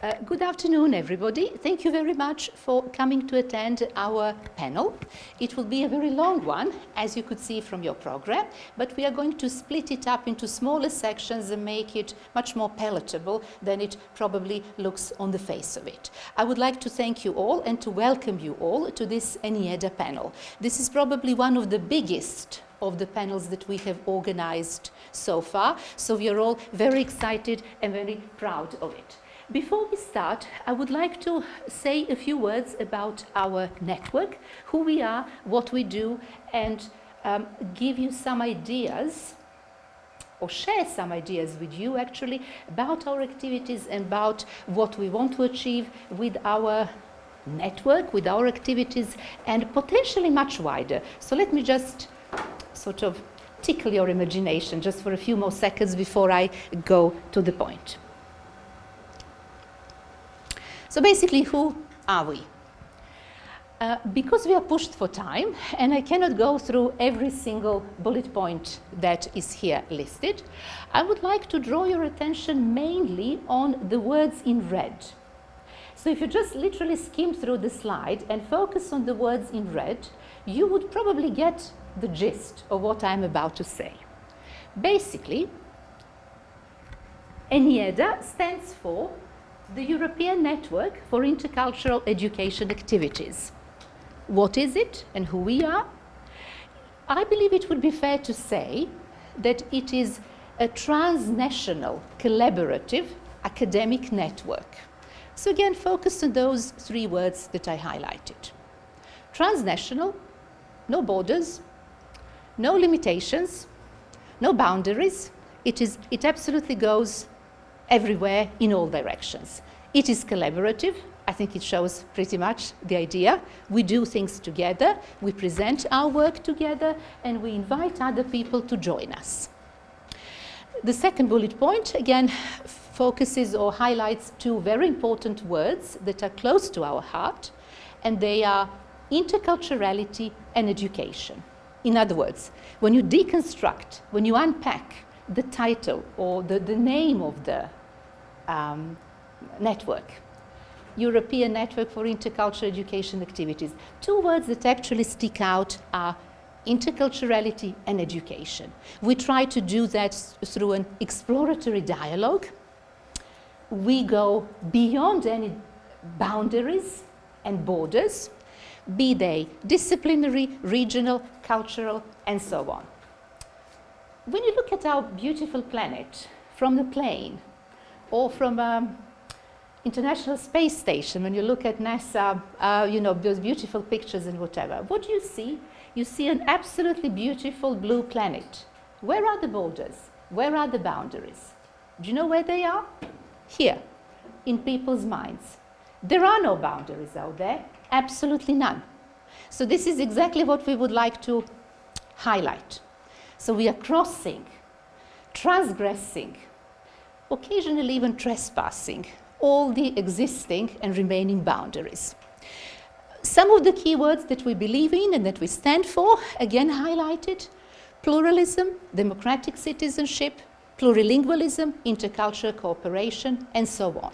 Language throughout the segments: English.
Good afternoon, everybody. Thank you very much for coming to attend our panel. It will be a very long one, as you could see from your program, but we are going to split it up into smaller sections and make it much more palatable than it probably looks on the face of it. I would like to thank you all and to welcome you all to this ENIEDA panel. This is probably one of the biggest of the panels that we have organized so far, so we are all very excited and very proud of it. Before we start, I would like to say a few words about our network, who we are, what we do, and give you some ideas, or share some ideas with you actually, about our activities and about what we want to achieve with our network, with our activities, and potentially much wider. So let me just sort of tickle your imagination just for a few more seconds before I go to the point. So basically, who are we? Because we are pushed for time, and I cannot go through every single bullet point that is here listed, I would like to draw your attention mainly on the words in red. So if you just literally skim through the slide and focus on the words in red, you would probably get the gist of what I'm about to say. Basically, ENIEDA stands for the European Network for Intercultural Education Activities. What is it and who we are? I believe it would be fair to say that it is a transnational, collaborative academic network. So again, focus on those three words that I highlighted. Transnational, no borders, no limitations, no boundaries. It absolutely goes everywhere in all directions. It is collaborative. I think it shows pretty much the idea. We do things together, we present our work together, and we invite other people to join us. The second bullet point, again, focuses or highlights two very important words that are close to our heart, and they are interculturality and education. In other words, when you deconstruct, when you unpack the title or the name of the network, European Network for Intercultural Education Activities, two words that actually stick out are interculturality and education. We try to do that through an exploratory dialogue. We go beyond any boundaries and borders, be they disciplinary, regional, cultural, and so on. When you look at our beautiful planet from the plane or from International Space Station, when you look at NASA, those beautiful pictures and whatever, what do you see? You see an absolutely beautiful blue planet. Where are the borders? Where are the boundaries? Do you know where they are? Here, in people's minds. There are no boundaries out there, absolutely none. So this is exactly what we would like to highlight. So we are crossing, transgressing, occasionally even trespassing all the existing and remaining boundaries. Some of the key words that we believe in and that we stand for, again highlighted: pluralism, democratic citizenship, plurilingualism, intercultural cooperation, and so on.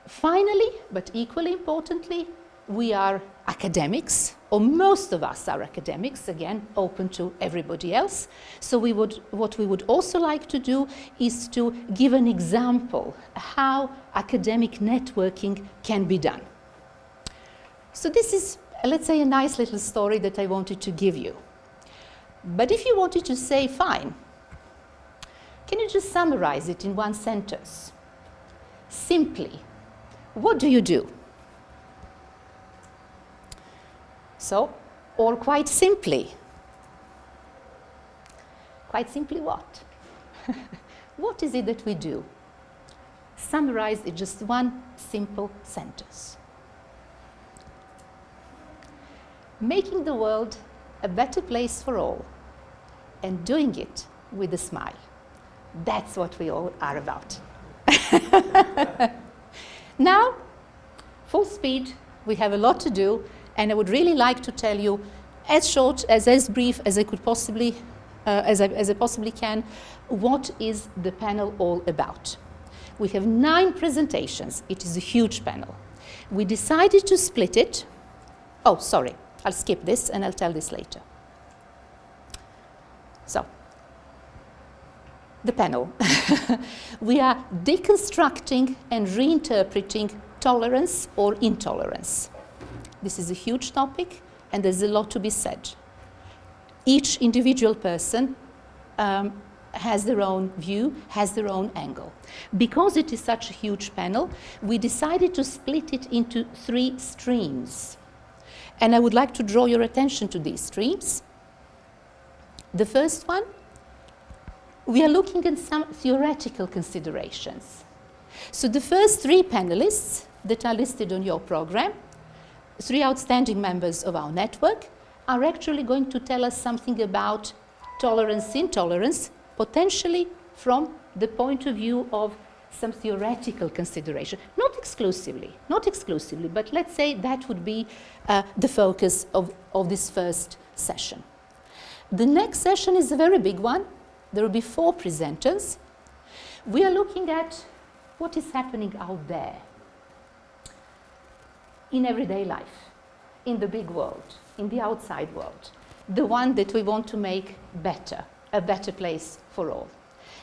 Finally, but equally importantly, we are academics, or most of us are academics, again, open to everybody else. So what we would also like to do is to give an example how academic networking can be done. So this is, let's say, a nice little story that I wanted to give you. But if you wanted to say, fine, can you just summarize it in one sentence? Simply, what do you do? So, or quite simply. Quite simply what? What is it that we do? Summarized in just one simple sentence. Making the world a better place for all, and doing it with a smile. That's what we all are about. Now, full speed, we have a lot to do, and I would really like to tell you as short, as brief as I could possibly, as I possibly can, what is the panel all about. We have 9 presentations. It is a huge panel. We decided to split it. Oh, sorry, I'll skip this and I'll tell this later. So, the panel. We are deconstructing and reinterpreting tolerance or intolerance. This is a huge topic and there's a lot to be said. Each individual person has their own view, has their own angle. Because it is such a huge panel, we decided to split it into 3 streams. And I would like to draw your attention to these streams. The first one, we are looking at some theoretical considerations. So the first 3 panelists that are listed on your program, 3 outstanding members of our network, are actually going to tell us something about tolerance, intolerance, potentially from the point of view of some theoretical consideration. Not exclusively, but let's say that would be the focus of this first session. The next session is a very big one. There will be 4 presenters. We are looking at what is happening out there in everyday life, in the big world, in the outside world, the one that we want to make better, a better place for all.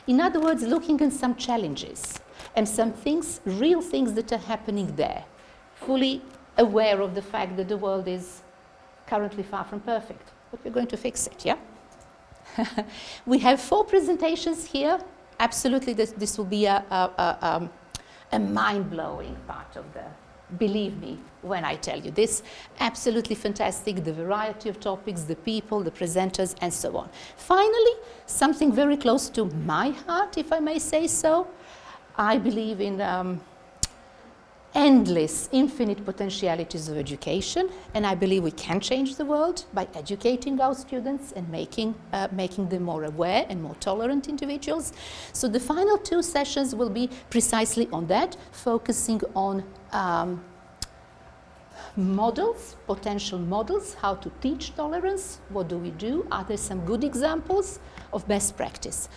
In other words, looking at some challenges and some things, real things that are happening there, fully aware of the fact that the world is currently far from perfect, but we're going to fix it, yeah? We have 4 presentations here. Absolutely, this will be a mind-blowing part of the, believe me when I tell you this, absolutely fantastic, the variety of topics, the people, the presenters, and so on. Finally, something very close to my heart, if I may say so. I believe in endless, infinite potentialities of education, and I believe we can change the world by educating our students and making them more aware and more tolerant individuals. So the final 2 sessions will be precisely on that, focusing on models, potential models, how to teach tolerance, what do we do, are there some good examples of best practice.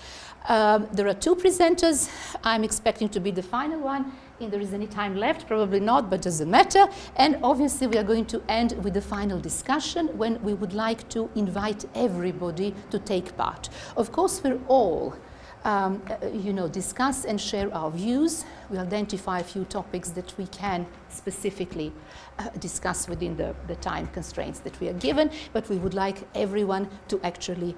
There are 2 presenters. I'm expecting to be the final one. If there is any time left, probably not, but doesn't matter. And obviously we are going to end with the final discussion when we would like to invite everybody to take part. Of course, we're all discuss and share our views. We identify a few topics that we can specifically discuss within the time constraints that we are given, but we would like everyone to actually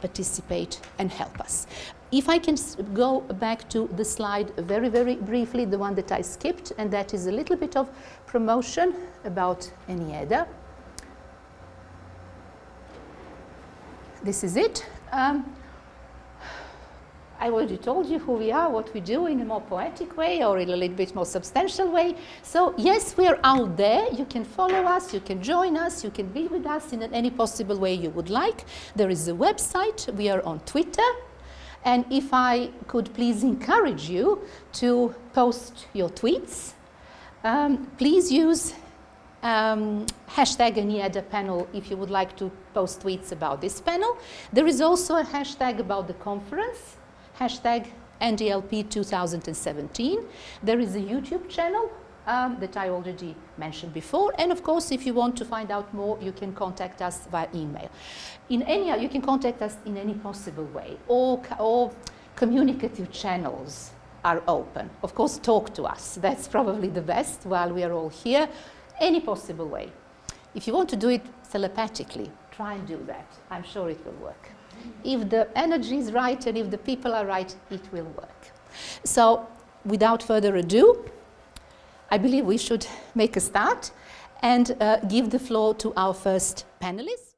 participate and help us. If I can go back to the slide very, very briefly, the one that I skipped, and that is a little bit of promotion about ENIEDA. This is it. I already told you who we are, what we do in a more poetic way or in a little bit more substantial way. So yes, we are out there. You can follow us, you can join us, you can be with us in any possible way you would like. There is a website. We are on Twitter. And if I could please encourage you to post your tweets, please use hashtag ENIEDA Panel if you would like to post tweets about this panel. There is also a hashtag about the conference, hashtag NDLP 2017. There is a YouTube channel that I already mentioned before. And of course, if you want to find out more, you can contact us via email. You can contact us in any possible way. All communicative channels are open. Of course, talk to us. That's probably the best while we are all here. Any possible way. If you want to do it telepathically, try and do that. I'm sure it will work. If the energy is right and if the people are right, it will work. So, without further ado, I believe we should make a start and give the floor to our first panelist.